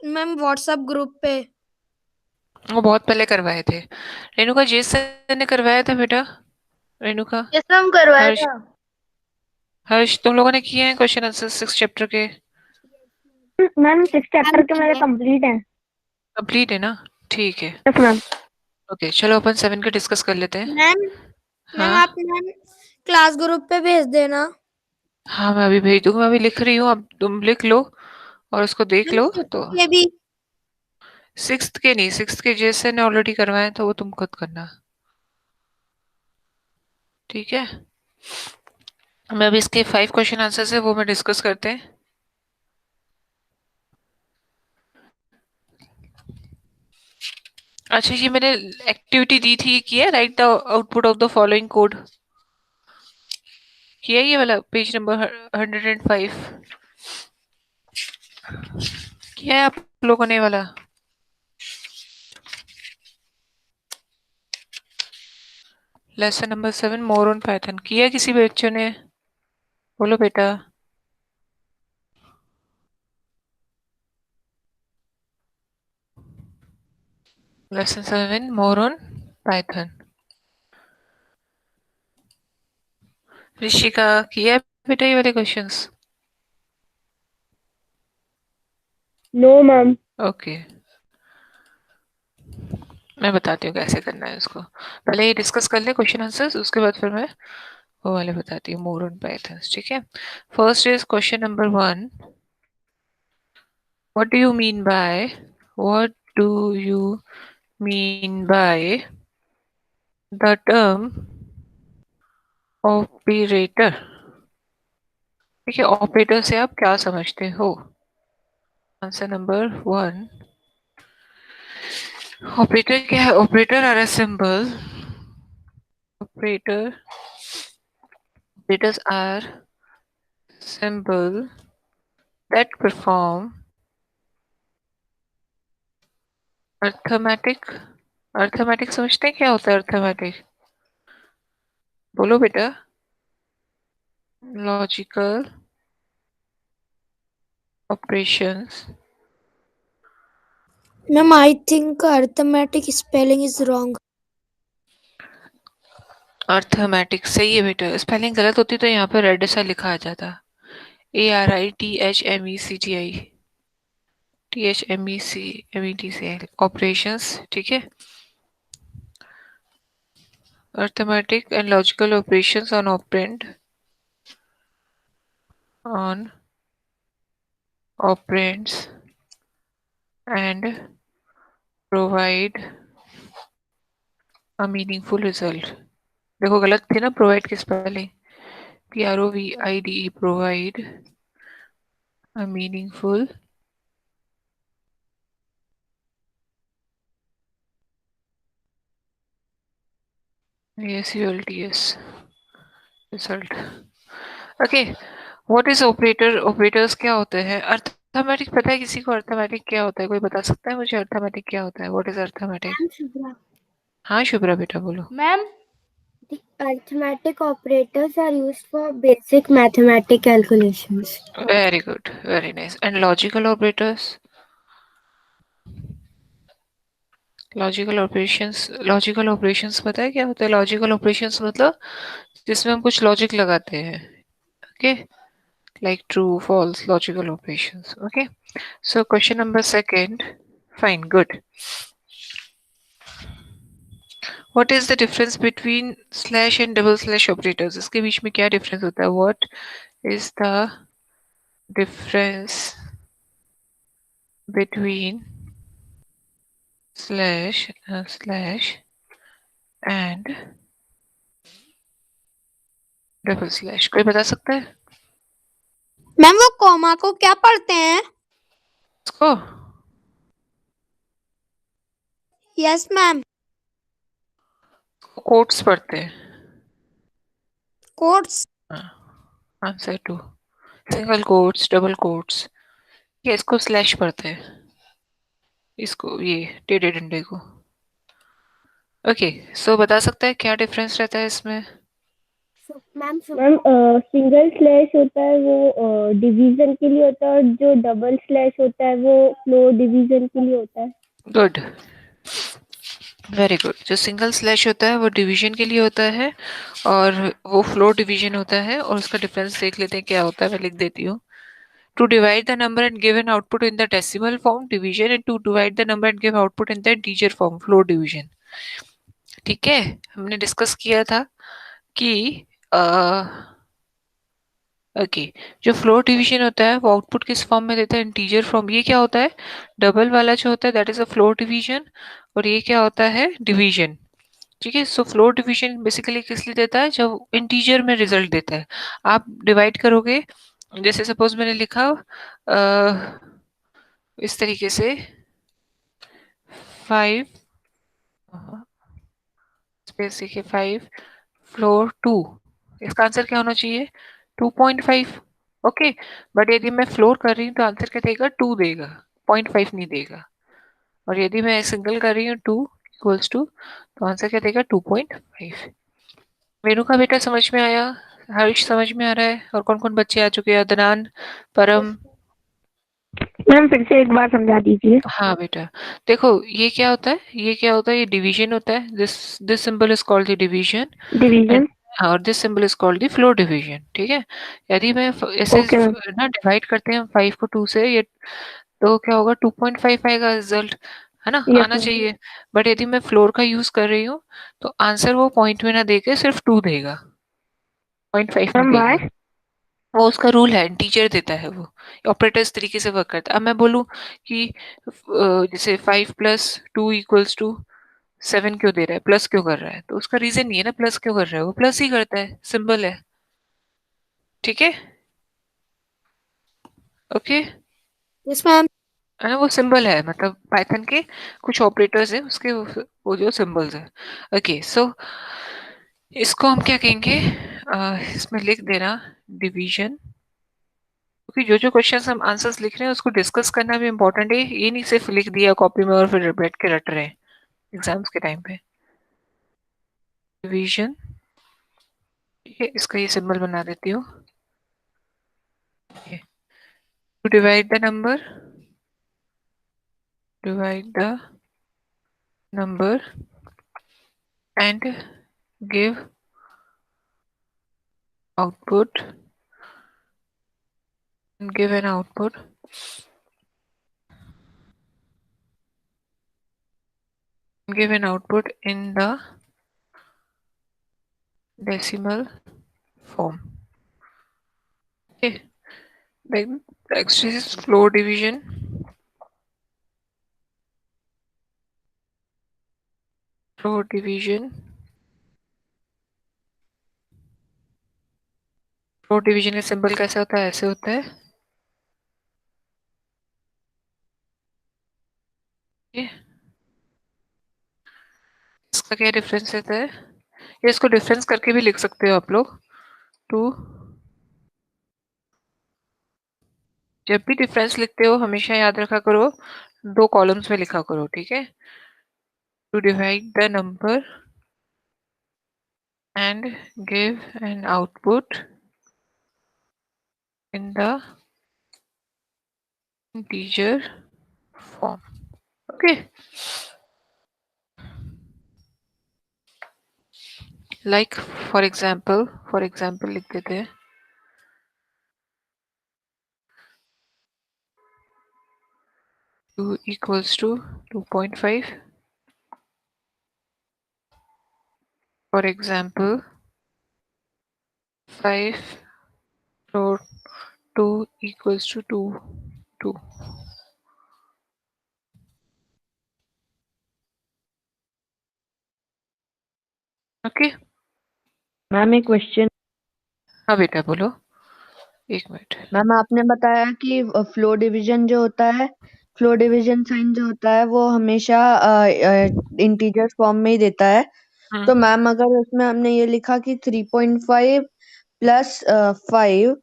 Ma'am WhatsApp group पे। वो बहुत पहले करवाए थे। रेणुका जी सर ने करवाया था बेटा। रेणुका। यस मैम करवाया हर्ष। था। हर्ष तुम लोगों ने किए हैं क्वेश्चन आंसर 6 चैप्टर के? मैम 6 चैप्टर मैम के मेरे किया। कंप्लीट हैं। कंप्लीट है ना? ठीक है। Yes ma'am. ओके चलो अपन 7 के डिस्कस कर लेते हैं। मैम मैम हाँ। आप मैम क्लास ग्रुप पे भेज देना। हाँ मैं अभी भेज दूंगी, मैं अभी लिख रही हूँ, अब तुम लिख लो और उसको देख मैम लो तो। फिफ्थ के भी। 6 के नहीं, 6 के जैसे ने ऑलरेडी करवाए तो वो तुम खुद करना। ठीक है। मैं अभी इसके 5 क्वेश्चन आंसर्स है वो मैं डिस्कस करते हैं। अच्छा ये मैंने एक्टिविटी दी थी, किया right the output of the following code, किया ये वाला पेज नंबर 105, किया है आप लोगों ने वाला? Lesson number 7 more on Python, किया किसी बच्चों ने? बोलो बेटा। Lesson 7 more on Python. Rishika, किया है बेटा ये वाले क्वेश्चंस? No ma'am. ओके मैं बताती हूँ कैसे करना है उसको, पहले ये डिस्कस कर ले क्वेश्चन आंसर्स, उसके बाद फिर मैं वो वाले बताती हूँ मोर ऑन पाइथन। ठीक है। First is question number 1, what do you mean by, what do you mean by the term operator? ठीक है, ऑपरेटर से आप क्या समझते हो? आंसर नंबर 1, ऑपरेटर क्या है? Operator are a symbol, operator, operators are symbol that perform arithmetic. Arithmetic समझते हैं क्या होता है अर्थमेटिक? बोलो बेटा। Logical operations. Ma'am I think arithmetic spelling is wrong. Arithmetic सही है बेटा, स्पेलिंग गलत होती तो यहाँ पे रेड सा लिखा आ जाता। ARITHMECTI, THMECMET से ऑपरेशंस। ठीक है। Arithmetic and logical operations on operand, on operands and provide a meaningful result. देखो गलत थी ना प्रोवाइड की spelling, PROVIDE, provide a meaningful ASULTS result. Okay. What is operator? Operators क्या होते हैं? अर्थमेटिक पता है किसी को? अर्थमेटिक क्या होता है? कोई बता सकता है मुझे अर्थमेटिक क्या होता है? व्हाट इज अर्थमेटिक? मैम शुभ्रा। हाँ शुभ्रा बेटा बोलो। Ma'am the arithmetic operators are used for basic mathematical calculations. Very good, very nice. And logical operators? Logical operations पता है क्या होता है? लॉजिकल ऑपरेशंस मतलब जिसमें हम कुछ लॉजिक लगाते हैं। Okay, like true false, logical operations. Okay. So question number second, fine good. What is the difference between slash and double slash operators? इसके बीच में क्या डिफरेंस होता है? व्हाट is the difference between slash and double स्लैश? कोई बता सकता है मैम वो कॉमा को क्या पढ़ते हैं? इसको? Yes ma'am. कोट्स पढ़ते हैं। Quotes. Answer two, single quotes, double quotes. ये इसको स्लैश पढ़ते हैं, इसको ये टेढ़े डंडे को। ओके। सो बता सकता है क्या डिफरेंस रहता है इसमें? मैम मैम सिंगल स्लैश होता है वो डिवीजन के लिए होता है, और जो डबल स्लैश होता है वो फ्लो डिवीजन के लिए होता है। Good, very good. जो सिंगल स्लैश होता है वो डिवीजन के लिए होता है और वो फ्लोर डिवीजन होता है, और उसका डिफरेंस देख लेते हैं क्या होता है, मैं लिख देती हूँ। To divide the number and give an output in the decimal form division, and to divide the number and give output in the integer form floor division. ठीक है, हमने डिस्कस किया था कि ओके, जो फ्लोर डिवीजन होता है वो आउटपुट किस फॉर्म में देता है, इंटीजर फॉर्म। ये क्या होता है, डबल वाला जो होता है that is a floor division, और ये क्या होता है, डिवीजन। ठीक है, सो फ्लोर डिवीजन बेसिकली किस लिए देता है, जब इंटीजर में रिजल्ट देता है। आप डिवाइड करोगे, जैसे सपोज मैंने लिखा इस तरीके से 5 स्पेस देखिए 5 फ्लोर 2, इसका आंसर क्या होना चाहिए, 2.5। ओके, बट यदि मैं फ्लोर कर रही हूँ तो आंसर क्या देगा, 2 देगा, 0.5 नहीं देगा। और यदि मैं सिंगल कर रही हूँ 2 इक्वल्स टू, तो आंसर क्या देगा, 2.5। मेनू का बेटा समझ में आया, हर्ष समझ में आ रहा है, और कौन कौन बच्चे आ चुके हैं, अदनान, परम। मैम फिर से एक बार समझा दीजिए। हाँ बेटा, देखो ये क्या होता है, ये क्या होता है, ये डिवीजन होता है, this symbol is called the division, and division. और this symbol is called the floor division. ठीक है, यदि मैं ऐसे ओके मैम। ना डिवाइड करते हैं 5 को 2 से, ये तो क्या होगा, 2.5 आएगा रिजल्ट, है ना, यस आना मैम। चाहिए। बट यदि मैं फ्लोर का यूज कर रही हूँ तो आंसर वो पॉइंट में ना देके सिर्फ 2 देगा, 0.5 नहीं मैम देगा। वाई? वो उसका रूल है, इंटीजर देता है वो, ऑपरेटर इस तरीके से वर्क करता है। अब मैं बोलूँ कि जैसे 5 प्लस 2 इक्वल्स टू 7 क्यों दे रहा है, प्लस क्यों कर रहा है, तो उसका रीजन ये है ना, प्लस क्यों कर रहा है, वो प्लस ही करता है, सिंबल है। ठीक है, ओके, यस मैम। है ना, वो सिंबल है, मतलब पाइथन के कुछ ऑपरेटर्स है उसके, वो जो सिंबल्स है। ओके, सो इसको हम क्या कहेंगे, इसमें लिख देना डिवीजन, क्योंकि जो जो क्वेश्चन हम आंसर्स लिख रहे हैं उसको डिस्कस करना भी इम्पोर्टेंट है, ये नहीं सिर्फ लिख दिया कॉपी में और फिर बैठ के रट रहे हैं एग्जाम्स के टाइम पे। डिवीजन, ठीक है, इसका ये सिंबल बना देती हूँ। To divide the number, divide the number and give output, and give an output, give an output in the decimal form. Okay, like next is floor division. Floor division, floor division का symbol कैसा होता है, ऐसे होता है। ये इसका क्या डिफरेंस रहता है, ये इसको डिफरेंस करके भी लिख सकते हो आप लोग। टू, जब भी डिफरेंस लिखते हो हमेशा याद रखा करो 2 कॉलम्स में लिखा करो, ठीक है। To divide the number and give an output in the integer form. Okay, like for example लिख देते हैं 2 equals to 2.5. For example 5 floor 2 equals to 2 2. Okay, ma'am एक क्वेश्चन। हाँ बेटा बोलो, एक मिनट। मैम आपने बताया कि फ्लो डिवीजन जो होता है, फ्लो डिवीजन साइन जो होता है वो हमेशा इंटीजर फॉर्म में ही देता है। तो मैम अगर उसमें हमने ये लिखा कि 3.5 प्लस 5,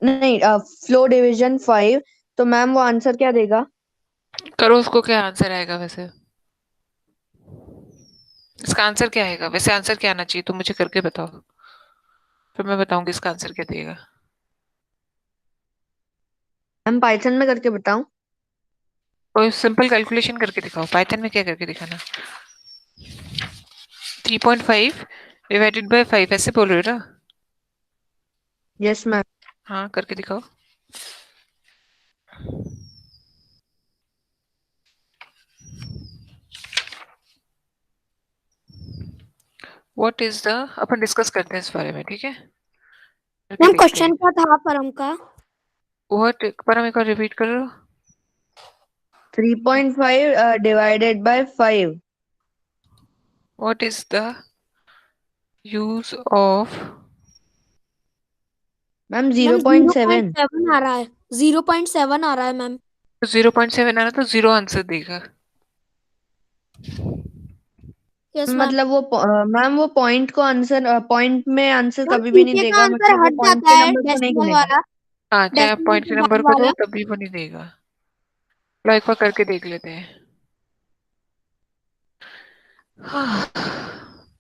नहीं, फ्लो डिवीजन 5, तो मैम वो आंसर क्या देगा? करो उसको, क्या आंसर आएगा वैसे, इसका आंसर क्या आएगा वैसे, आंसर क्या आना चाहिए तुम मुझे करके बताओ। फिर मैं बताऊंगी इसका आंसर क्या देगा। मैम पाइथन में करके बताऊं? कोई सिंपल कैलकुलेशन करके दिखाओ। पाइथन में क्या करके दिखाना? 3.5 डिवाइडेड बाय 5 ऐसे बोल रहे हो ना? Yes ma'am. हाँ करके दिखाओ। What is the, upon discuss करते हैं इस बारे में, ठीक है? करके मैम देखते हैं। क्वेश्चन क्या था परम का? व्हाट, पर हम एक बार रिपीट करो। 3.5 divided by 5। What is the use of? Ma'am ma'am 0.7। 0.7 आ रहा है, 0.7 आ रहा है मैम। 0.7 आना तो जीरो आंसर देगा। Yes ma'am. मतलब वो मैम वो पॉइंट को आंसर पॉइंट में आंसर मैम कभी भी नहीं पीछे का देगा, आंसर मतलब वो हट पॉइंट जाता के है, नंबर को नहीं डेसिमल गिनेगा। वाला, हाँ चाहे आप डेसिमल पॉइंट के के नंबर बाद को दो वाला। तब भी वो नहीं देगा। लो एक बार करके देख लेते हैं। हाँ,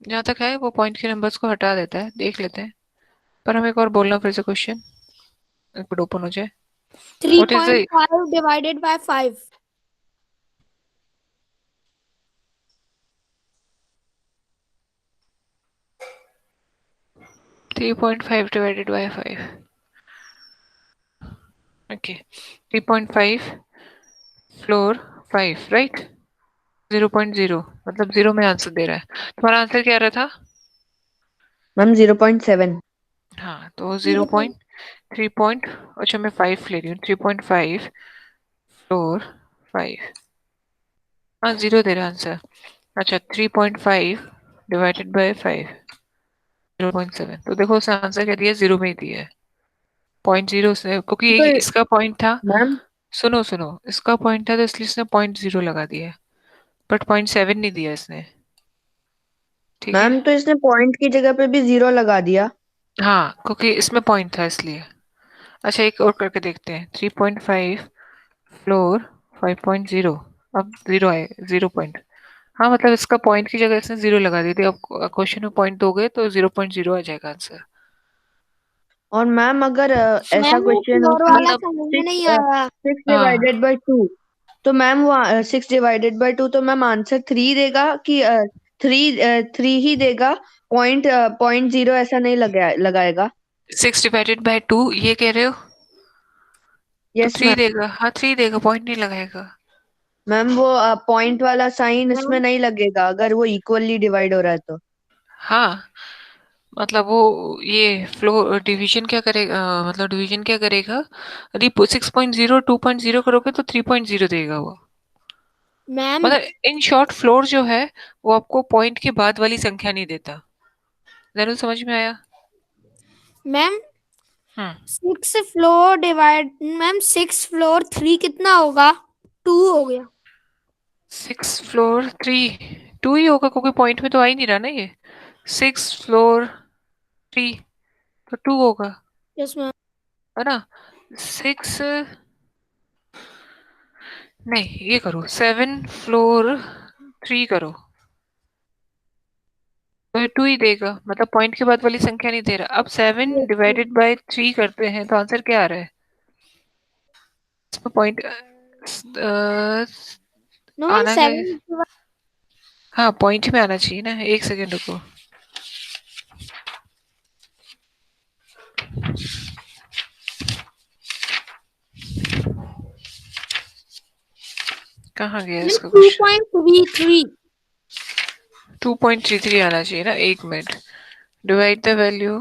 जहाँ तक है वो पॉइंट के नंबर्स को हटा देता है, देख लेते हैं। पर हमें एक और बोलना फिर से क्वेश्चन, एक मिनट ओपन हो जाए। Three what is the point five divided by 5। 3.5 divided by 5? Okay, 3.5 floor 5 right. 0.0 मतलब जीरो में आंसर दे रहा है। तुम्हारा आंसर क्या रहा था? मैम 0.7। हाँ तो 0.3 अच्छा मैं 5 ले रही हूँ। 3.5 फ्लोर 5, हाँ जीरो दे रहा आंसर। अच्छा 3.5 डिवाइडेड बाय 5, 0.7। तो देखो उसने आंसर क्या दिया, जीरो में ही दिया है। 0.0 उसने, क्योंकि तो इसका पॉइंट था। मैम सुनो सुनो, इसका पॉइंट था तो इसलिए इसने 0.0 लगा दिया है, बट 0.7 नहीं दिया इसने, ठीक है? मैम तो इसने पॉइंट की जगह पे भी 0 लगा दिया। हाँ क्योंकि इसमें पॉइंट था इसलिए। अच्छा एक और करके देखते हैं। 3.5 फ्लोर 5.0, अब जीरो आए, 0 हाँ मतलब इसका पॉइंट की जगह इसने जीरो लगा दी थी। अब क्वेश्चन में पॉइंट दोगे तो 0.0 आ जाएगा आंसर। और मैम अगर ऐसा मैम वो क्वेश्चन फ्लोर उसमें वाला मतलब समझ में नहीं सिक्स आया। सिक्स हाँ, डिवाइडेड बाय टू, तो मैम वो 6 डिवाइडेड बाय 2 तो मैम आंसर 3 देगा कि थ्री थ्री ही देगा? पॉइंट 0 ऐसा नहीं लगाएगा? 6 डिवाइडेड बाय 2 ये कह रहे हो? तो यस थ्री मैम। देगा, हाँ थ्री देगा, पॉइंट नहीं लगाएगा। मैम वो पॉइंट वाला साइन इसमें मैम नहीं लगेगा अगर वो इक्वली डिवाइड हो रहा है तो। हाँ मतलब वो ये फ्लो डिवीजन क्या करेगा, मतलब डिवीजन क्या करेगा? यदि 6.0 2.0 करोगे तो 3.0 देगा वो। मैम मतलब इन शॉर्ट फ्लोर जो है वो आपको पॉइंट के बाद वाली संख्या नहीं देता। जरूर समझ में आया? मैम हम्म। 6 फ्लोर डिवाइड, मैम 6 फ्लोर 3 कितना होगा? 2 हो गया। 6 फ्लोर 3 2 ही होगा क्योंकि पॉइंट में तो आ ही नहीं रहा ना ये। 6 फ्लोर 3 तो 2 होगा, यस मैम। है ना? 6 नहीं, ये करो 7 फ्लोर 3 करो तो ये 2 ही देगा, मतलब पॉइंट के बाद वाली संख्या नहीं दे रहा। अब 7 डिवाइडेड बाय 3 करते हैं तो आंसर क्या आ रहा है? इसमें पॉइंट नो मैम आना है। 7। हाँ पॉइंट में आना चाहिए ना। एक सेकेंड रुको। कहाँ गया मैम इसका two question? Point three three 2.33 आना चाहिए ना। एक मिनट, डिवाइड द वैल्यू।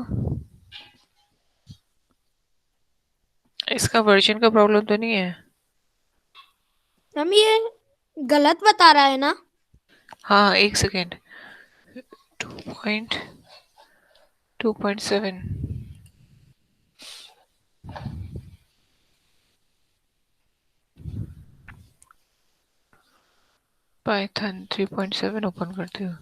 इसका वर्जन का प्रॉब्लम तो नहीं है? मैम ये गलत बता रहा है ना? हाँ एक सेकेंड। 2.7 पाइथन 3.7 ओपन करती हूँ।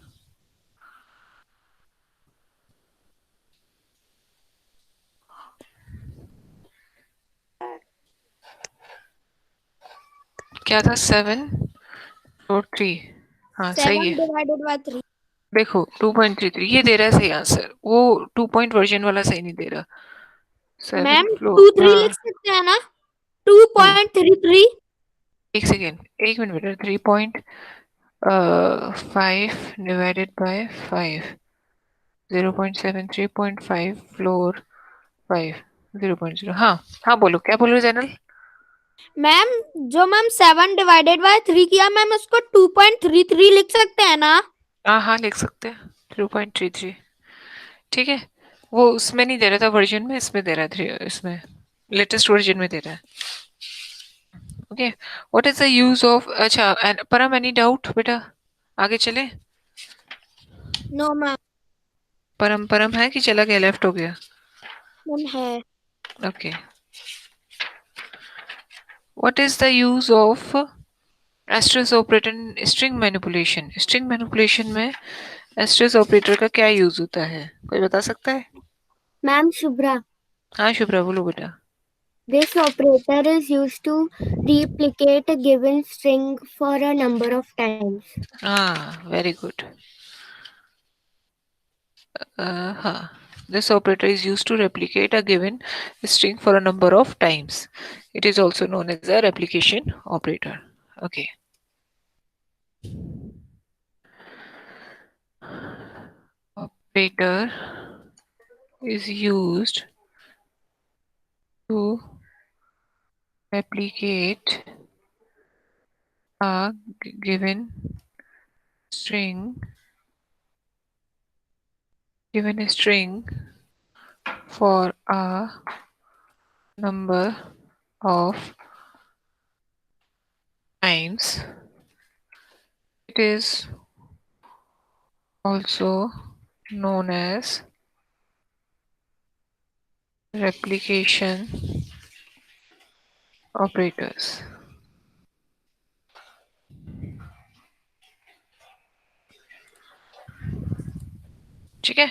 क्या था? 7 और 3, हाँ सही 7 है। Divided by 3। देखो 2.33 ये दे रहा है सही आंसर, वो 2 पॉइंट वर्जन वाला सही नहीं दे रहा। 7 मैम फ्लो 2 3 लिख सकते हैं ना? 2.33। एक सेकेंड, एक मिनट बेटा, 3.5 डिवाइडेड बाय 5, 0.7, 3.5 फ्लोर 5, 0.0। हाँ हाँ, बोलो क्या बोल रहे हो जनरल? मैम जो मैम 7 डिवाइडेड बाय 3 किया, मैम उसको 2.33 लिख सकते हैं ना? हाँ हाँ लिख सकते हैं 2.33, ठीक है। वो उसमें नहीं दे रहा था वर्जन में, इसमें दे रहा है, इसमें लेटेस्ट वर्जन में दे रहा है। Okay, what is the use of, अच्छा परम एनी डाउट बेटा, आगे चले? No ma'am. परम परम है कि चला गया, लेफ्ट हो गया? मैम है। Okay, what is the use of asterisk operator in string manipulation? String manipulation में एस्ट्रेस ऑपरेटर का क्या यूज होता है, कोई बता सकता है? Ma'am Shubhra, हाँ शुभ्रा बोलो बेटा। this operator is used to replicate a given string for a number of times. हाँ वेरी गुड। हाँ, this operator is used to replicate a given string for a number of times. It is also known as a replication operator. Okay. Operator is used to replicate a given string for a number of times. It is also known as replication operators. ठीक है,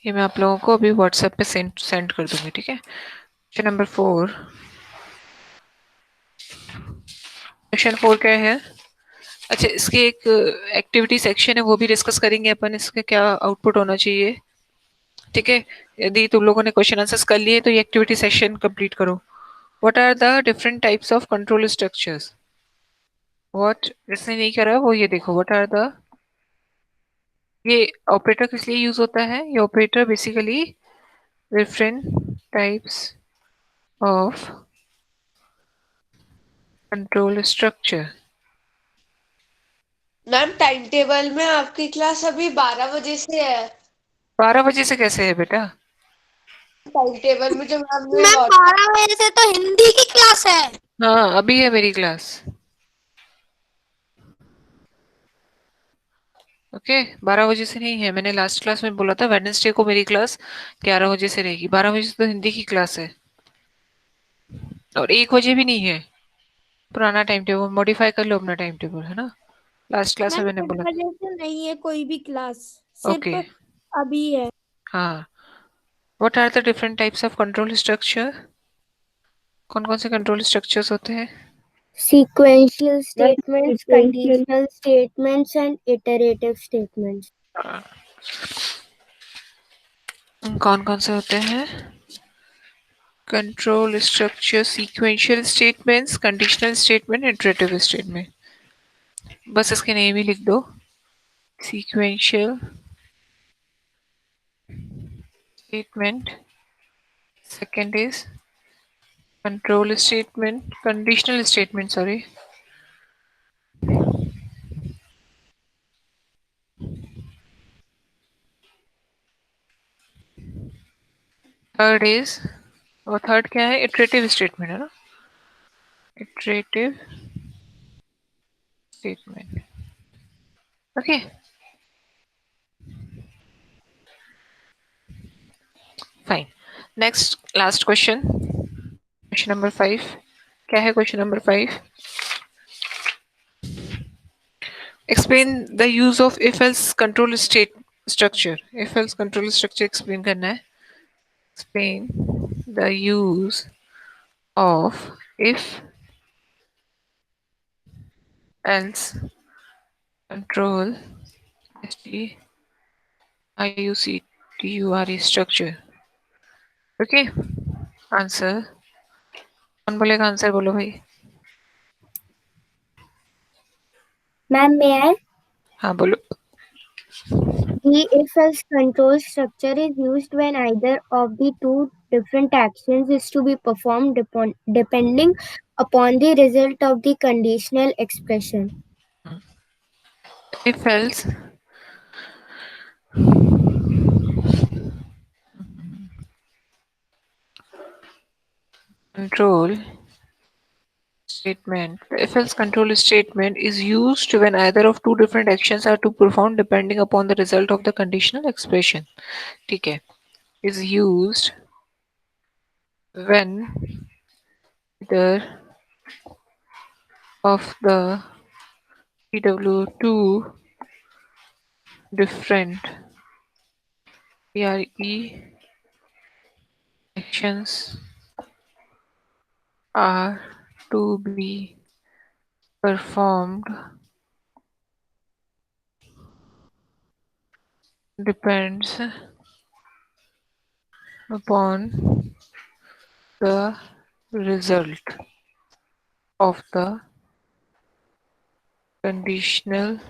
ये मैं आप लोगों को अभी WhatsApp पे send कर दूंगी, ठीक है। क्वेश्चन नंबर 4, क्वेश्चन 4 क्या है? अच्छा, इसके एक एक्टिविटी सेक्शन है, वो भी डिस्कस करेंगे अपन, इसका क्या आउटपुट होना चाहिए, ठीक है। यदि तुम लोगों ने क्वेश्चन आंसर्स कर लिए तो ये एक्टिविटी सेक्शन कंप्लीट करो। What are the different types of control structures? What जिसने नहीं करा वो ये देखो, व्हाट आर द, ये ऑपरेटर किस लिए यूज होता है? ये operator basically different types of control structure. Ma'am time table में आपकी क्लास अभी 12 बजे से है। 12 बजे से कैसे है बेटा? टाइम टेबल में जो मैम ने मैम 12 बजे से तो हिंदी की क्लास है। हाँ अभी है मेरी क्लास। ओके, 12 बजे से नहीं है, मैंने लास्ट क्लास में बोला था वेडनेसडे को मेरी क्लास 11 बजे से रहेगी। 12 बजे से तो हिंदी की क्लास है, और 1 बजे भी नहीं है। पुराना टाइम टेबल मॉडिफाई कर लो अपना टाइम टेबल, है ना। लास्ट क्लास में मैम मैंने 8 बोला। बजे से नहीं है कोई भी क्लास, ओके, सिर्फ अभी है। हाँ। What are the different types of control structure? कौन कौन से कंट्रोल स्ट्रक्चर्स होते हैं? Sequential statements, sequential conditional statements, and iterative statements. कौन कौन से होते हैं? Control structure, sequential statements, conditional statement, iterative statement. बस इसके नेम ही लिख दो, sequential statement, second is control statement, conditional statement sorry, third is, और थर्ड क्या है? इटरेटिव स्टेटमेंट, है ना, iterative statement. Okay, fine. Next last question, question number 5 क्या है? Question number 5, explain the use of if else control state structure. If else control structure explain करना है। Explain the use of if else control STIUCTURE structure. Okay, answer कौन बोलेगा? Answer बोलो भाई। Ma'am मे आई? हाँ बोलो। The if-else control structure is used when either of the two different actions is to be performed depending upon the result of the conditional expression. If else control statement, the if else control statement is used when either of two different actions are to perform depending upon the result of the conditional expression. ठीक है, is used when either of the PW2 different PRE actions are to be performed depends upon the result of the conditional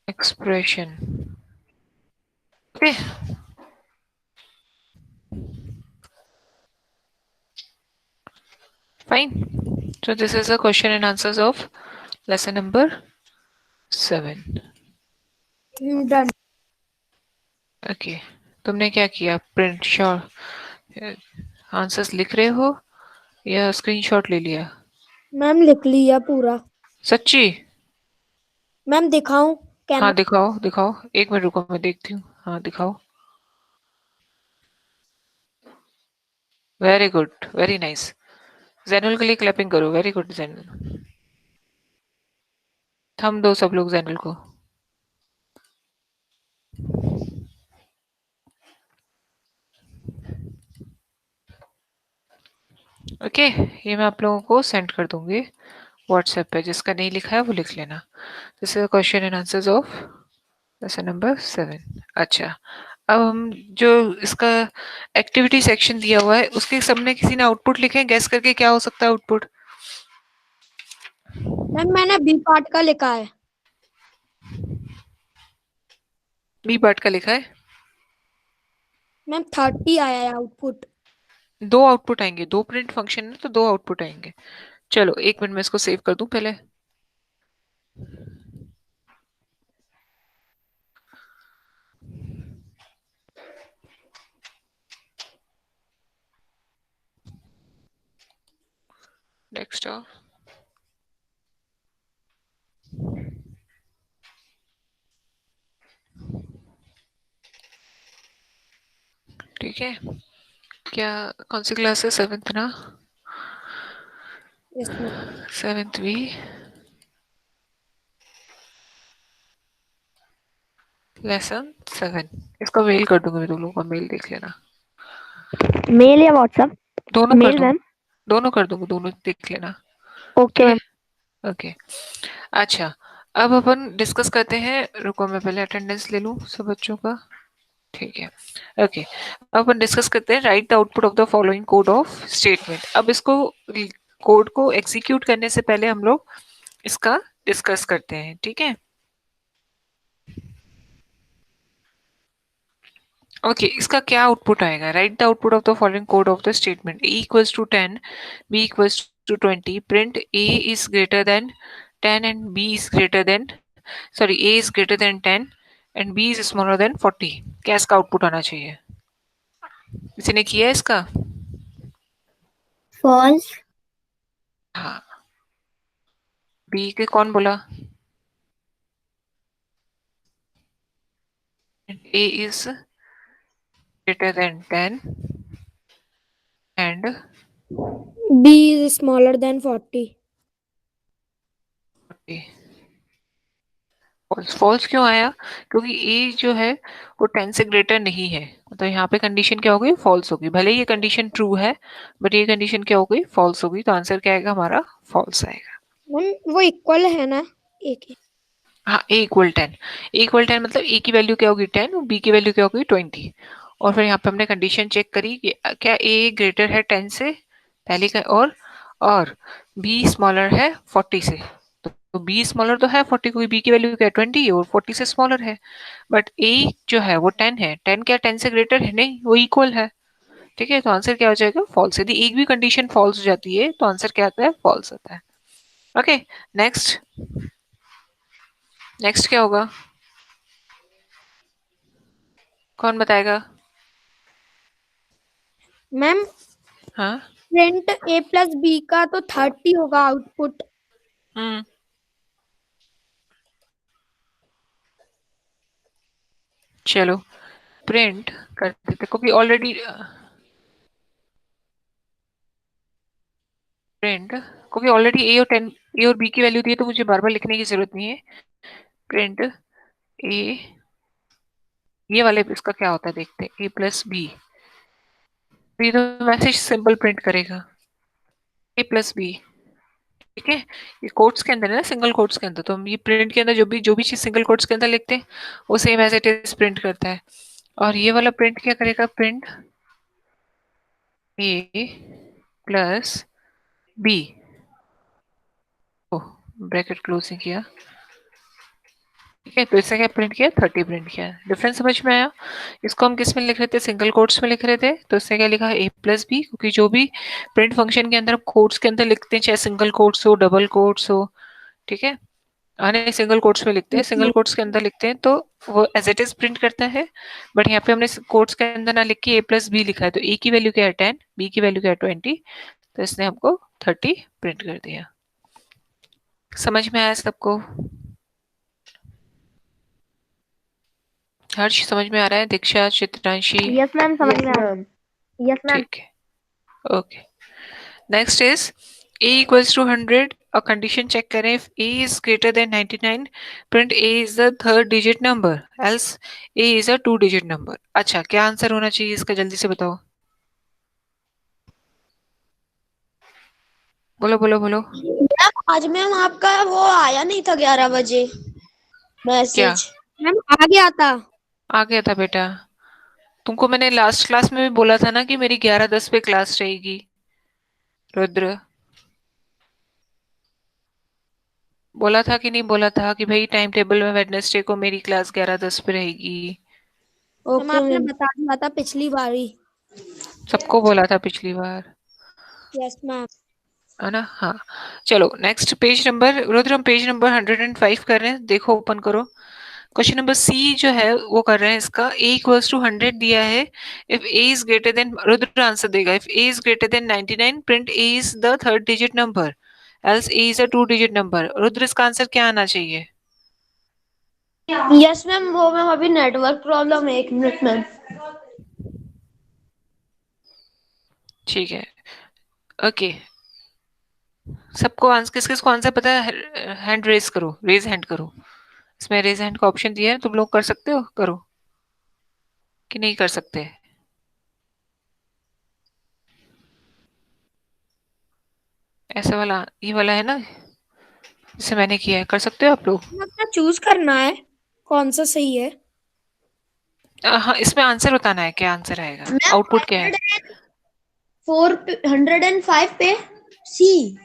expression. Okay. Fine. So this is the question and answers of lesson number 7. Done. Okay. तुमने क्या किया? Print shot answers लिख रहे हो या screenshot ले लिया? Ma'am लिख लिया पूरा। सच्ची? मैम दिखाऊं? हाँ दिखाओ दिखाओ, एक मिनट रुको मैं देखती हूँ। हाँ दिखाओ। Very good, very nice. Zainul के लिए क्लैपिंग करो। Very good Zainul. थम दो सब लोग जैनुल को। ओके, ये मैं आप लोगों को सेंड कर दूंगी व्हाट्सएप पे। जिसका नहीं लिखा है वो लिख लेना। This is question and answers of lesson number 7। अच्छा, अब हम जो इसका एक्टिविटी सेक्शन दिया हुआ है उसके सबने किसी ने आउटपुट लिखे? गैस करके क्या हो सकता है आउटपुट? मैम मैंने बी पार्ट का लिखा है। बी पार्ट का लिखा है? मैम 30 आया है आउटपुट। 2 आउटपुट आएंगे, 2 प्रिंट फंक्शन है तो 2 आउटपुट आएंगे। चलो 1 मिनट में इसको सेव कर दूं पहले। डेस्कटॉप, ठीक है। क्या कौन सी क्लास है? 7th ना? Yes ma'am. 7th भी लेसन 7। इसका मेल कर दूंगा मैं, तुम लोगों का मेल देख लेना। मेल या व्हाट्सएप? दोनों मेल कर दूंगा, मैम। दोनों कर दूंगा, दोनों देख लेना। Okay ma'am. ओके अच्छा, अब अपन डिस्कस करते हैं। रुको मैं पहले अटेंडेंस ले लूं सब बच्चों का। ठीक है, ओके। अब अपन डिस्कस करते हैं right the output of the following code of statement. अब इसको कोड को एग्जीक्यूट करने से पहले हम लोग इसका डिस्कस करते हैं, ठीक है। ओके इसका क्या आउटपुट आएगा? Write the output of the following code of the statement. A equals to 10, b equals to 20, print a is greater than 10 and b is greater than a is greater than 10 and b is smaller than 40। क्या इसका output आना चाहिए? किसी ने किया इसका? False. हाँ, B के कौन बोला? A is greater than 10 and B is smaller than 40। False. False क्यों आया? क्योंकि ए जो है वो 10 से ग्रेटर नहीं है, तो यहाँ पे कंडीशन क्या हो गई? फॉल्स होगी। भले ये कंडीशन ट्रू है बट ये कंडीशन क्या हो गई? फॉल्स होगी। तो आंसर क्या आएगा हमारा? फॉल्स आएगा। मैम वो इक्वल है ना? एक हाँ ए इक्वल 10, ए इक्वल 10 मतलब ए की वैल्यू क्या होगी 10 और बी की वैल्यू क्या होगी 20। और फिर यहाँ पे हमने कंडीशन चेक करी कि क्या ए ग्रेटर है 10 से पहले का, और बी स्मॉलर है 40 से। तो बी स्मॉलर तो है 40, क्योंकि बी की वैल्यू क्या है 20 और 40 से स्मॉलर है। बट ए जो है वो 10 है, 10 क्या 10 से ग्रेटर है? नहीं, वो इक्वल है। ठीक है, तो आंसर क्या हो जाएगा? फॉल्स। यदि एक भी कंडीशन फॉल्स हो जाती है तो आंसर क्या आता है? फॉल्स आता है। ओके, नेक्स्ट नेक्स्ट क्या होगा? कौन बताएगा? मैम हाँ। प्रिंट ए प्लस बी का तो 30 होगा आउटपुट। हम्म, चलो प्रिंट कर देते, क्योंकि ऑलरेडी प्रिंट, क्योंकि ऑलरेडी ए और 10, ए और बी की वैल्यू दी है, तो मुझे बार बार लिखने की जरूरत नहीं है। प्रिंट ए, ये वाले इसका क्या होता है देखते हैं, ए प्लस बी। ये तो मैसेज सिंपल प्रिंट करेगा, ए प्लस बी। ठीक है, ये कोट्स के अंदर है ना, सिंगल कोट्स के अंदर, तो हम ये प्रिंट के अंदर जो भी चीज सिंगल कोट्स के अंदर लिखते हैं वो same as it is print करता है। और ये वाला प्रिंट क्या करेगा? Print a plus b, bracket close नहीं किया। ठीक है, तो इससे क्या प्रिंट किया? 30 प्रिंट किया। डिफरेंस समझ में आया? इसको हम किस में लिख रहे थे? सिंगल कोट्स में लिख रहे थे, तो इससे क्या लिखा? ए प्लस बी, क्योंकि जो भी प्रिंट फंक्शन के अंदर हम कोट्स के अंदर लिखते हैं, चाहे सिंगल कोट्स हो डबल कोट्स हो, ठीक है, आने सिंगल कोट्स में लिखते हैं, सिंगल कोट्स के अंदर लिखते हैं तो वो एज इट इज प्रिंट करता है। बट यहाँ पे हमने कोट्स के अंदर ना लिख के ए प्लस बी लिखा है, तो ए की वैल्यू क्या है 10, बी की वैल्यू क्या है 20, तो इसने हमको 30 प्रिंट कर दिया। समझ में आया सबको? हर्ष समझ में आ रहा है? दीक्षा, चित्रांशी? यस मैम, समझ यस में आ रहा मैम। है। Yes ma'am. ठीक है, okay. Next is a equals to 100, a condition check करें, if a is greater than 99, print a is the third digit number, else a is a two digit number। अच्छा, क्या answer होना चाहिए इसका? जल्दी से बताओ, बोलो बोलो बोलो। मैम आज मैम आपका वो आया नहीं था 11 बजे क्या मैसेज। मैम आ गया था। आ गया था बेटा? तुमको मैंने लास्ट क्लास में भी बोला था ना कि मेरी 11:10 पे क्लास रहेगी, रुद्र। बोला था कि नहीं बोला था कि भाई टाइम टेबल में वेडनेसडे को मेरी क्लास 11:10 पे रहेगी? मैम ओके आपने मैम। बता दिया था पिछली बारी। सबको बोला था पिछली बार, यस मैम। है ना? हाँ, चलो नेक्स्ट पेज नंबर, रुद्र हम पेज नंबर 105 कर रहे हैं, देखो ओपन करो। क्वेश्चन नंबर सी जो है वो कर रहे हैं, इसका a इक्वल्स टू 100 दिया है, if a is greater than, Rudra answer देगा, if a is greater than 99, print a is the third digit number, else a is a two digit number. Rudra इसका आंसर क्या आना चाहिए? यस मैम, वो ma'am अभी network problem है, 1 minute ma'am. ठीक है, ओके। सबको आंसर, किस किस को आंसर पता है? हैंड रेज करो, रेज हैंड करो। इसमें रेज हैंड का ऑप्शन दिया है, तुम लोग कर सकते हो, करो कि नहीं कर सकते? ऐसा वाला, ये वाला है ना जिसे मैंने किया है, कर सकते हो आप लोग? अपना चूज करना है कौन सा सही है। हाँ, इसमें आंसर बताना है, क्या आंसर आएगा, मैम आउटपुट क्या है? 105 पे सी।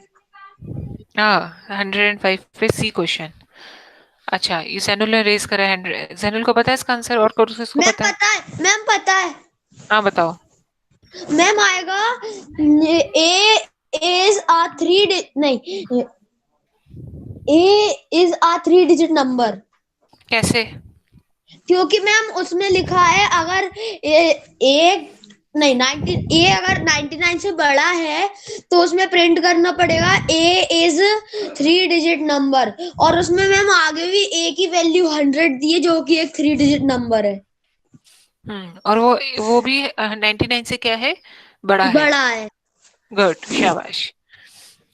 हाँ, 105 पे सी क्वेश्चन। अच्छा, ये जैनुल ने रेज करा है, जैनुल को पता है इसका आंसर, और कौन इसको मैम पता है? पता है, मैम पता है। हाँ बताओ। मैम आएगा ए इज आ नहीं, ए इज आ 3 डिजिट नंबर। कैसे? क्योंकि मैम उसमें लिखा है अगर ए नहीं 90, ए अगर 99 से बड़ा है तो उसमें प्रिंट करना पड़ेगा ए इज 3 डिजिट नंबर, और उसमें मैम आगे भी ए की वैल्यू 100 दी है जो कि एक 3 डिजिट नंबर है। और वो भी 99 से क्या है? बड़ा है। बड़ा है। गुड, शाबाश।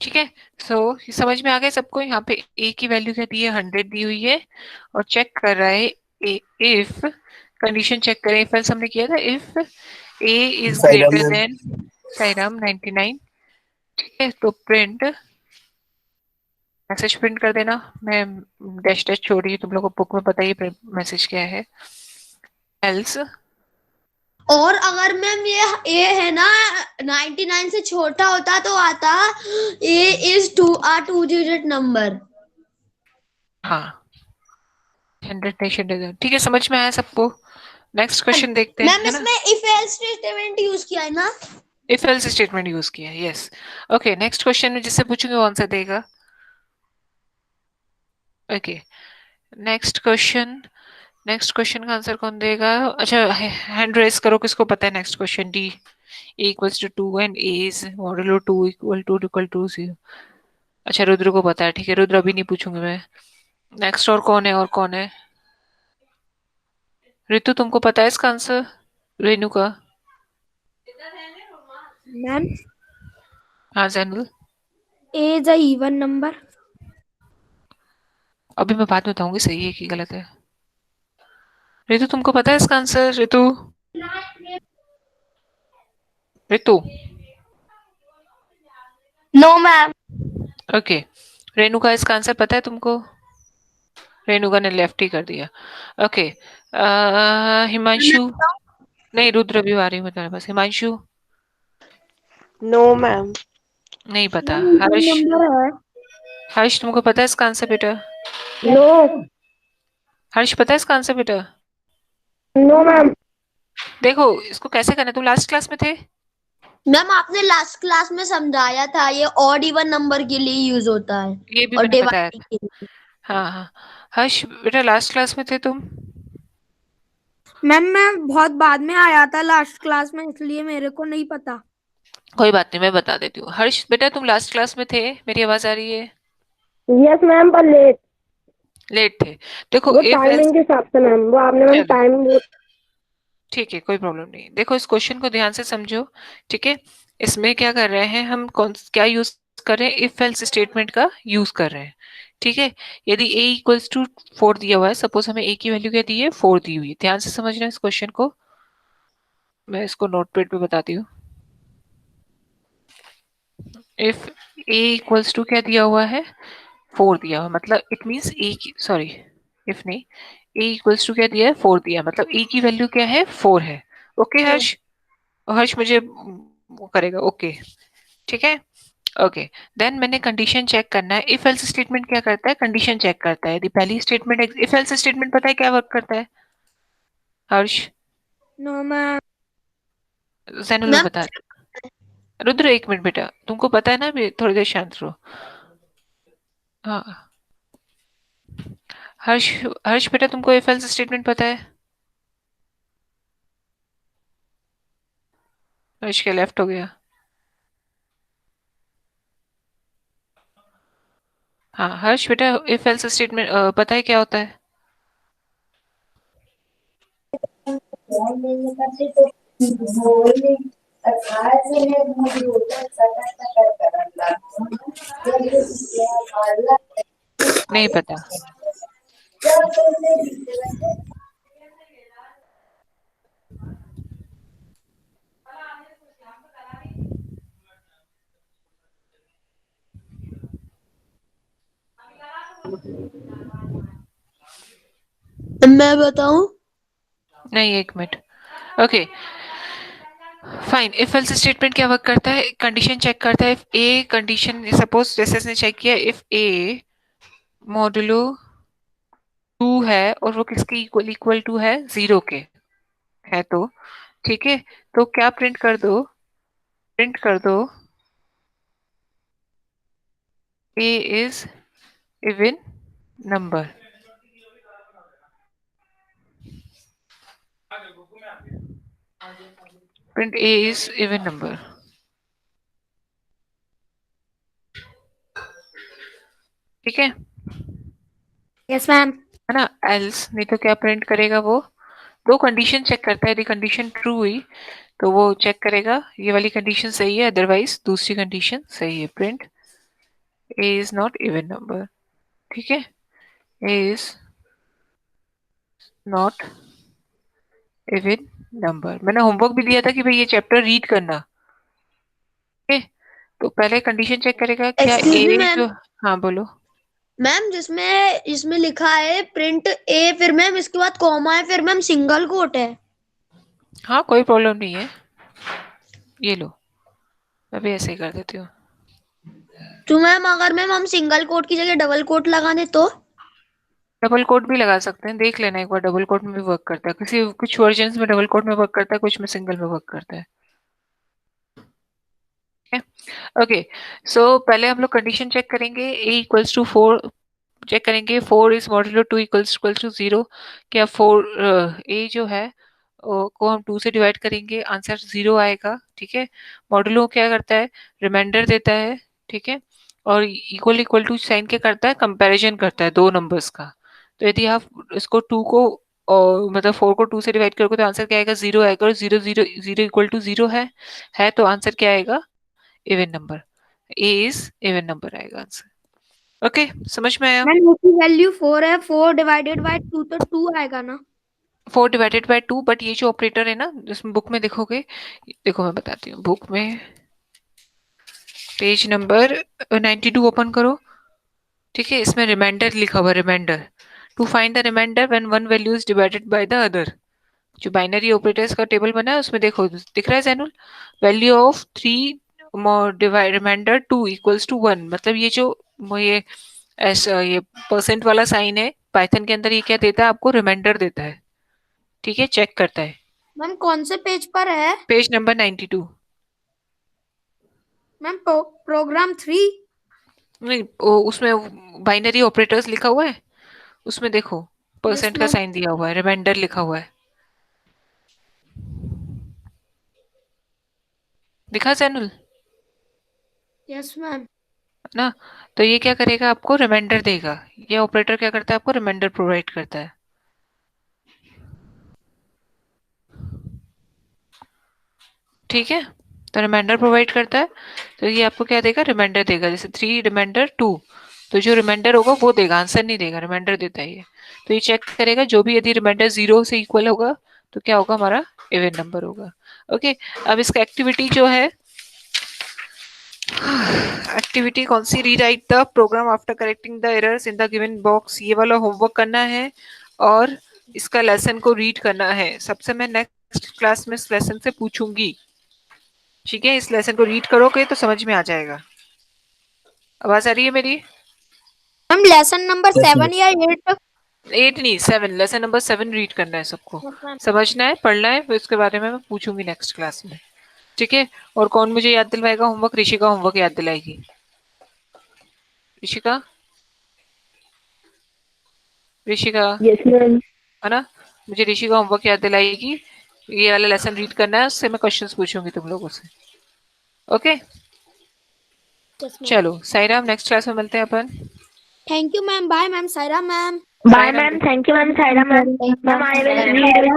ठीक है, सो ये समझ में आ गया सबको? यहाँ पे ए की वैल्यू क्या दी है? 100 दी हुई है, और चेक कर रहा है इफ, कंडीशन चेक करें, इफ हमने किया था, if A is greater then Sairam 99, ठीक है, तो प्रिंट मैसेज प्रिंट कर देना, मैं डैश डैश छोड़ रही हूँ, तुम लोगों को बुक में पता ही मैसेज क्या है। एल्स और अगर मैम ये है ना 99 से छोटा होता तो आता ए इज टू डिजिट नंबर। हाँ 100 ठीक है, समझ में आया सबको। नेक्स्ट क्वेश्चन देखते हैं, मैम है ना। इसमें इफ एल्स स्टेटमेंट यूज किया है ना। इफ एल्स स्टेटमेंट यूज किया है, यस। ओके नेक्स्ट क्वेश्चन में जिससे पूछूंगे वो आंसर देगा। ओके नेक्स्ट क्वेश्चन का आंसर कौन देगा? अच्छा हैंड रेस करो, किसको पता है next question. D equals to 2 and a is modulo 2 equal to 0। अच्छा रुद्र को पता है, ठीक है रुद्र अभी नहीं पूछूंगी मैं। नेक्स्ट और कौन है? रितु तुमको पता है इसका आंसर? रेनू का? मैम हाँ जैनुल। ए इज अ इवन नंबर। अभी मैं बाद में बताऊंगी सही है कि गलत है। रितु तुमको पता है इसका answer? Ritu Ritu no ma'am. Okay Renu का इसका आंसर पता है तुमको? रेणुका ने लेफ्ट ही कर दिया। ओके हिमांशु नहीं, रुद्र भी आ रही है तुम्हारे पास। Himanshu no ma'am. नहीं पता। मैम इवन हर्ष नंबर है। हर्ष तुमको पता है इसका आंसर बेटा? नो। हर्ष पता है इसका आंसर बेटा? No ma'am. देखो इसको कैसे करना है, तुम लास्ट क्लास में थे। मैम आपने लास्ट क्लास में समझाया था ये ऑड इवन नंबर के लिए यूज होता है ये भी और मैंने बताया डिवाइड था। के लिए। हाँ हाँ हर्ष बेटा लास्ट क्लास में थे तुम? मैम मैं बहुत बाद में आया था लास्ट क्लास में, इसलिए मेरे को नहीं पता। कोई बात नहीं, मैं बता देती हूँ। हर्ष बेटा तुम लास्ट क्लास में थे, मेरी आवाज आ रही है? यस मैम, पर लेट। लेट थे। देखो वो इफ एल्स टाइमिंग के हिसाब से मैम, वो आपने मैम चलो टाइम। ठीक है कोई प्रॉब्लम नहीं। देखो इस क्वेश्चन को ध्यान से समझो, ठीक है। इसमें क्या कर रहे हैं हम, कौन क्या यूज कर रहे हैं? इफ एल्स स्टेटमेंट का यूज कर रहे हैं, ठीक है। यदि a इक्वल्स टू 4 दिया हुआ है, सपोज हमें a की वैल्यू क्या दी है? 4 दी हुई है। ध्यान से समझना इस क्वेश्चन को, मैं इसको नोटपैड पे बताती हूँ। इफ a इक्वल्स टू क्या दिया हुआ है? 4 दिया हुआ, मतलब इट मीन्स a की, सॉरी इफ नहीं, a इक्वल्स टू क्या दिया है? 4 दिया, मतलब a की वैल्यू क्या है? 4 है। ओके हर्ष? हर्ष मुझे वो करेगा ओके, ठीक है। ओके देन मैंने कंडीशन चेक करना है। इफ एल्स स्टेटमेंट क्या करता है? कंडीशन चेक करता है। यदि पहली स्टेटमेंट, इफ एल्स स्टेटमेंट पता है क्या वर्क करता है? हर्ष नो मैम। जैनुल में मैम बता। रुद्र एक मिनट बेटा, तुमको पता है ना? अभी थोड़ी देर शांत रहो। हाँ हर्ष हर्ष बेटा तुमको इफ एल्स स्टेटमेंट पता है? हर्ष के लेफ्ट हो गया। हाँ हर्ष बेटा इफ एल्स स्टेटमेंट पता है क्या होता है? नहीं पता। मैं बताऊं? नहीं एक minute. Okay fine. If else statement क्या वर्क करता है? कंडीशन चेक करता है। इफ ए कंडीशन, सपोज जैसे इसने चेक किया, इफ ए मॉडुलो 2 है और वो किसके इक्वल इक्वल टू है? 0 के है तो, ठीक है। तो क्या प्रिंट कर दो? प्रिंट कर दो a is even number. Print a is even number, ठीक है यस मैम। है ना। एल्स नहीं तो क्या प्रिंट करेगा वो? दो कंडीशन चेक करता है। यदि कंडीशन ट्रू हुई तो वो चेक करेगा ये वाली कंडीशन सही है, अदरवाइज दूसरी कंडीशन सही है। Print a is not even number, ठीक है। a is not even number. मैंने होमवर्क भी दिया था कि भाई ये चैप्टर रीड करना, ठीक है। तो पहले कंडीशन चेक करेगा क्या एक्सक्यूज मी a मैम। जो, हाँ बोलो। मैम जिसमें लिखा है प्रिंट ए, फिर मैम इसके बाद कॉमा है, फिर मैम सिंगल कोट है। हाँ कोई प्रॉब्लम नहीं है, ये लो मैं भी ऐसे ही कर देती हूँ। तो मैम अगर मैम हम सिंगल कोट की जगह डबल कोट लगा दे तो? डबल कोट भी लगा सकते हैं, देख लेना एक बार, डबल कोट में भी वर्क करता है, कुछ वर्जन में डबल कोट में वर्क करता है, कुछ में सिंगल में वर्क करता है। ओके सो पहले हम लोग कंडीशन चेक करेंगे, a इक्वल्स टू 4 चेक करेंगे, 4 इज मॉड्यूलो 2 इक्वल्स टू 0। क्या 4 a जो है को हम 2 से डिवाइड करेंगे, आंसर 0 आएगा। ठीक है, मॉड्यूलो क्या करता है, रिमाइंडर देता है। ठीक है, और इक्वल टू साइन क्या करता है, कंपैरिजन करता है दो नंबर्स का। तो यदि आप इसको 2 को मतलब 4 को 2 से डिवाइड करोगे तो आंसर क्या आएगा, 0 आएगा, और 0 इक्वल टू 0 है तो आंसर क्या आएगा, even number, A is even number आएगा आंसर। ओके समझ में आया? मैम उसकी वैल्यू 4 है, 4 डिवाइडेड बाय 2 तो 2 आएगा ना? 4 डिवाइडेड बाय 2, बट ये जो ऑपरेटर है ना जिसमें बुक में देखोगे, देखो मैं बताती हूँ, बुक में पेज नंबर 92 ओपन करो। ठीक है, इसमें रिमाइंडर लिखा हुआ, remainder to find the remainder when one value is divided by the other. जो बाइनरी ऑपरेटर्स का टेबल बना है उसमें देखो, दिख रहा है Zainul, value of 3 divide remainder 2 equals to 1, मतलब ये जो ये ऐसा ये परसेंट वाला साइन है पाइथन के अंदर, ये क्या देता है आपको, रिमाइंडर देता है। ठीक है, चेक करता है। मैम कौन से पेज पर है? Page number 92। मैम प्रोग्राम 3 नहीं उसमें बाइनरी ऑपरेटर्स लिखा हुआ है, उसमें देखो परसेंट का मैम। साइन दिया हुआ है, रिमाइंडर लिखा हुआ है, दिखा जैनुल यस मैम। ना? तो ये क्या करेगा, आपको रिमाइंडर देगा। ये ऑपरेटर क्या करता है, आपको रिमाइंडर प्रोवाइड करता है। ठीक है, तो रिमाइंडर प्रोवाइड करता है, तो ये आपको क्या देगा, रिमाइंडर देगा। जैसे 3 रिमाइंडर 2, तो जो रिमाइंडर होगा वो देगा, आंसर नहीं देगा, रिमाइंडर देता है ये। तो ये चेक करेगा, जो भी यदि रिमाइंडर 0 से इक्वल होगा तो क्या होगा, हमारा इवन नंबर होगा। ओके, अब इसका एक्टिविटी जो है, एक्टिविटी कौन सी, rewrite the program after correcting the errors in the given box, ये वाला होमवर्क करना है और इसका लेसन को रीड करना है। सबसे मैं नेक्स्ट क्लास में इस लेसन से पूछूंगी। ठीक है, इस लेसन को रीड करोगे तो समझ में आ जाएगा। आवाज आ रही है मेरी? मैम लेसन नंबर 7 या 8? 8 नहीं 7, लेसन नंबर 7 रीड करना है सबको, समझना है, पढ़ना है, फिर उसके बारे में मैं पूछूंगी नेक्स्ट क्लास में। ठीक है, और कौन मुझे याद दिलवाएगा होमवर्क, ऋषिका होमवर्क याद दिलाएगी। Rishika, Rishika yes ma'am. है ना, मुझे ऋषिका होमवर्क याद दिलाएगी, ये वाला लेसन रीड करना है, उससे मैं क्वेश्चंस पूछूंगी तुम लोगों से। ओके चलो साईराम, नेक्स्ट क्लास में मिलते हैं अपन। Thank you ma'am, bye ma'am, Saira ma'am. Bye ma'am, thank you ma'am, Saira ma'am. Ma'am I will read